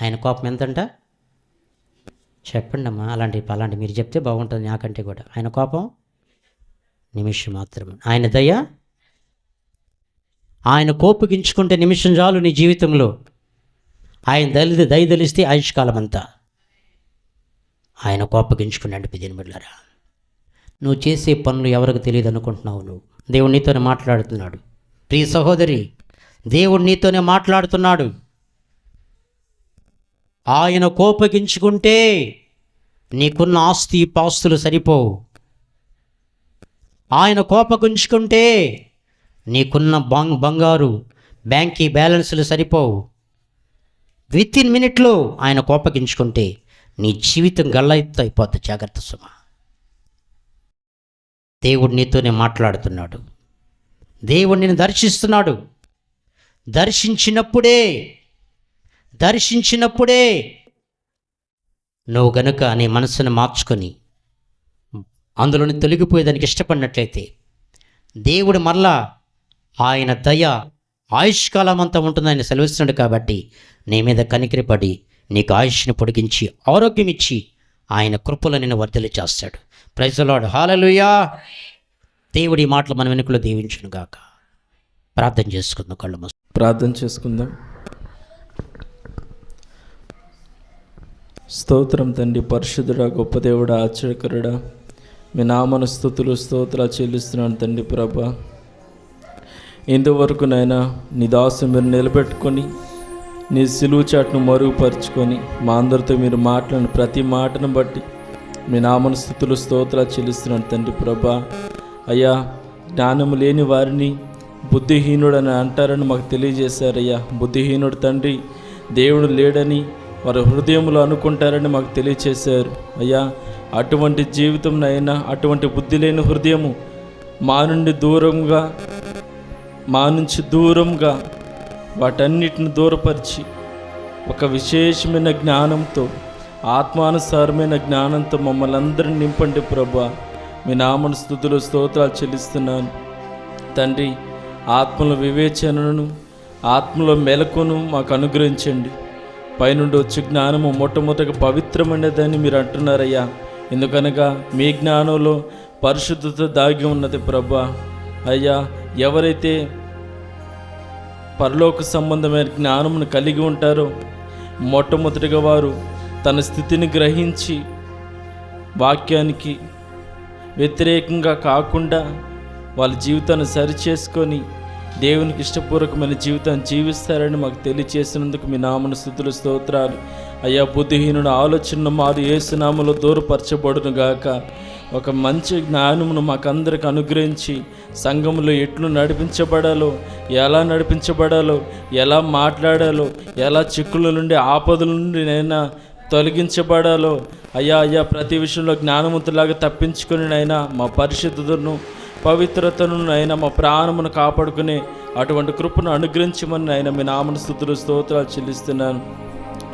ఆయన కోపం ఎంతంట చెప్పండి అమ్మా. అలాంటి మీరు చెప్తే బాగుంటుంది నాకంటే కూడా. ఆయన కోపం నిమిషం మాత్రమే. ఆయన దయ, ఆయన కోపగించుకుంటే నిమిషం చాలు నీ జీవితంలో. ఆయన దయ తెలిస్తే ఆయుష్కాలం అంతా. ఆయన కోపగించుకున్నాడు. పిదిని బిడ్డలారా, నువ్వు చేసే పనులు ఎవరికి తెలియదు అనుకుంటున్నావు నువ్వు? దేవుడు నీతోనే మాట్లాడుతున్నాడు. ప్రియ సహోదరి, దేవుడు నీతోనే మాట్లాడుతున్నాడు. ఆయన కోపగించుకుంటే నీకున్న ఆస్తి పాస్తులు సరిపోవు. ఆయన కోపగించుకుంటే నీకున్న బంగారు బ్యాంకీ బ్యాలెన్సులు సరిపోవు. వితిన్ మినిట్లో ఆయన కోపగించుకుంటే నీ జీవితం గల్లాయిత్తు అయిపోద్ది. జాగ్రత్త సుమ. దేవుడు నీతోనే మాట్లాడుతున్నాడు. దేవుడు నిన్ను దర్శిస్తున్నాడు. దర్శించినప్పుడే నువ్వు గనుక నీ మనసును మార్చుకొని అందులోని తొలగిపోయేదానికి ఇష్టపడినట్లయితే దేవుడు మరలా ఆయన దయ ఆయుష్కాలం అంతా ఉంటుందని సెలవిస్తున్నాడు. కాబట్టి నీ మీద కనికరిపడి నీకు ఆయుష్ను పొడిగించి ఆరోగ్యం ఇచ్చి ఆయన కృపలో నిన్ను వర్ధలి చేస్తాడు. Praise the lord. హల్లెలూయా. దేవుడి మాటలు మన వెనుకలో దీవించును గాక. ప్రార్థన చేసుకుందాం. కళ్ళు మూసి ప్రార్థన చేసుకుందాం. స్తోత్రం తండ్రి, పరిశుద్ధుడా, గొప్ప దేవుడా, ఆశ్చర్యకరుడా, మీ నామన స్తుతులు స్తోత్రాలు చెల్లిస్తున్నాను తండ్రి. ప్రభా, ఇంతవరకు నాయనా నీ దాసు మీరు నిలబెట్టుకొని నీ సిలువు చాటును మరుగుపరుచుకొని మా అందరితో మీరు మాట్లాడిన ప్రతి మాటను బట్టి మీ నామన స్తుతులు స్తోత్రాలు చెల్లిస్తున్నాను తండ్రి. ప్రభా, అయ్యా, జ్ఞానము లేని వారిని బుద్ధిహీనుడని అంటారని మాకు తెలియజేశారయ్యా. బుద్ధిహీనుడు తండ్రి దేవుడు లేడని వారి హృదయంలో అనుకుంటారని మాకు తెలియచేశారు అయ్యా. అటువంటి జీవితం అయినా, అటువంటి బుద్ధి లేని హృదయము మా నుంచి దూరంగా వాటన్నిటిని దూరపరిచి ఒక విశేషమైన జ్ఞానంతో, ఆత్మానుసారమైన జ్ఞానంతో మమ్మల్ని అందరిని నింపండి ప్రభా. మీ నామను స్తుతులు స్తోత్రాలు చెల్లిస్తున్నాను తండ్రి. ఆత్మల వివేచనను, ఆత్మలో మెలకును మాకు అనుగ్రహించండి. పైనుండి వచ్చే జ్ఞానము మొట్టమొదటిగా పవిత్రమైనదని మీరు అంటున్నారయ్యా. ఎందుకనగా మీ జ్ఞానంలో పరిశుద్ధత దాగి ఉన్నది ప్రభా. అయ్యా, ఎవరైతే పరలోక సంబంధమైన జ్ఞానమును కలిగి ఉంటారో మొట్టమొదటిగా వారు తన స్థితిని గ్రహించి వాక్యానికి వ్యతిరేకంగా కాకుండా వాళ్ళ జీవితాన్ని సరిచేసుకొని దేవునికి ఇష్టపూర్వకమైన జీవితాన్ని జీవిస్తారని మాకు తెలియచేసినందుకు మీ నామను స్తుతులు స్తోత్రాలు అయ్యా. బుద్ధిహీనుడు ఆలోచన మారు యేసు నామములో దూరపరచబడును గాక. ఒక మంచి జ్ఞానమును మాకందరికి అనుగ్రహించి సంఘంలో ఎట్లు నడిపించబడాలో, ఎలా నడిపించబడాలో, ఎలా మాట్లాడాలో, ఎలా చిక్కుల నుండి ఆపదల నుండి నైనా తొలగించబడాలో అయ్యా ప్రతి విషయంలో జ్ఞానవంతులాగా తప్పించుకొని నైనా మా పరిశుద్ధతను, పవిత్రతను అయినా మా ప్రాణమును కాపాడుకునే అటువంటి కృపను అనుగ్రహించమని ఆయన మీ నామన స్తుతులు స్తోత్రాలు చెల్లిస్తున్నాను.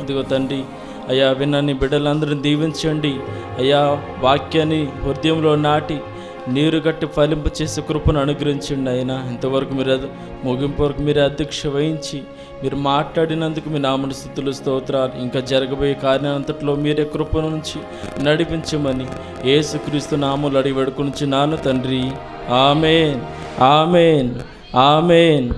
ఇదిగో తండ్రి అయ్యా విన్న నీ బిడ్డలందరినీ దీవించండి అయ్యా. వాక్యాన్ని హృదయంలో నాటి నీరు గట్టి ఫలింప చేసే కృపను అనుగ్రహించండి అయినా. ఇంతవరకు మీరు ముగింపు వరకు మీరే అధ్యక్ష వహించి మీరు మాట్లాడినందుకు మీ నామన స్తుతులు స్తోత్రాలు. ఇంకా జరగబోయే కార్యాలంతట్లో మీరే కృప నుంచి నడిపించమని యేసుక్రీస్తు నామములో అడిగి వేడుకొనుచున్నాను తండ్రి. ఆమేన్, ఆమేన్, ఆమేన్.